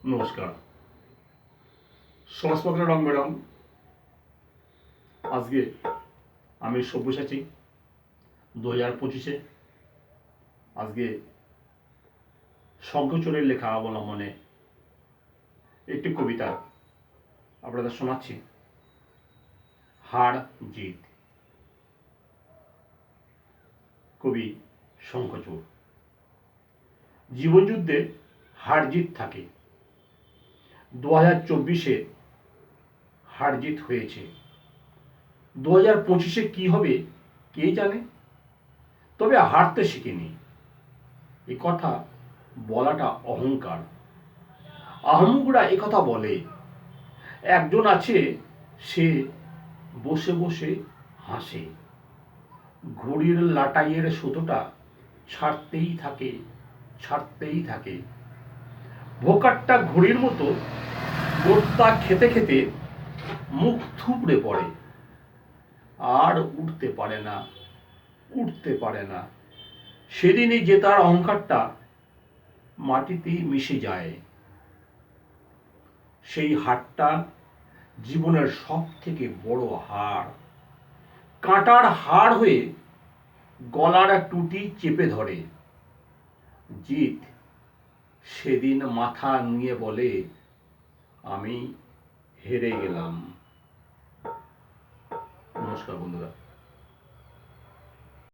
নমস্কার। সমাজপত্র রং বেরং। আজকে আমি সব্যসাচী 2025-এ আজকে শঙ্করচূড়ের লেখা অবলম্বনে একটি কবিতা আপনাদের শোনাচ্ছি। হার জিত। কবি শঙ্করচূড়। জীবনযুদ্ধে হার জিত থাকে। 2024-এ হার জিত হয়েছে। 2025-এ কি হবে কে জানে। তবে হারতে শিখিনি। এ কথা বলাটা অহংকার। আহম্মকরা এ কথা বলে। একজন আছে, সে বসে বসে হাসে। ঘড়ির লাটাইয়ের সুতোটা ছাড়তেই থাকে, ছাড়তেই থাকে। ভোকারটা ঘড়ির মতো গোর্তা খেতে খেতে মুখ থুবড়ে পড়ে। আর উঠতে পারে না, উঠতে পারে না। সেদিনই যে তার অহংকারটা মাটিতেই মিশে যায়। সেই হারটা জীবনের সব থেকে বড় হার। কাঁটার হার হয়ে গলার টুটি চেপে ধরে। জিত সেদিন মাথা নুয়ে বলে, আমি হেরে গেলাম। নমস্কার বন্ধুরা।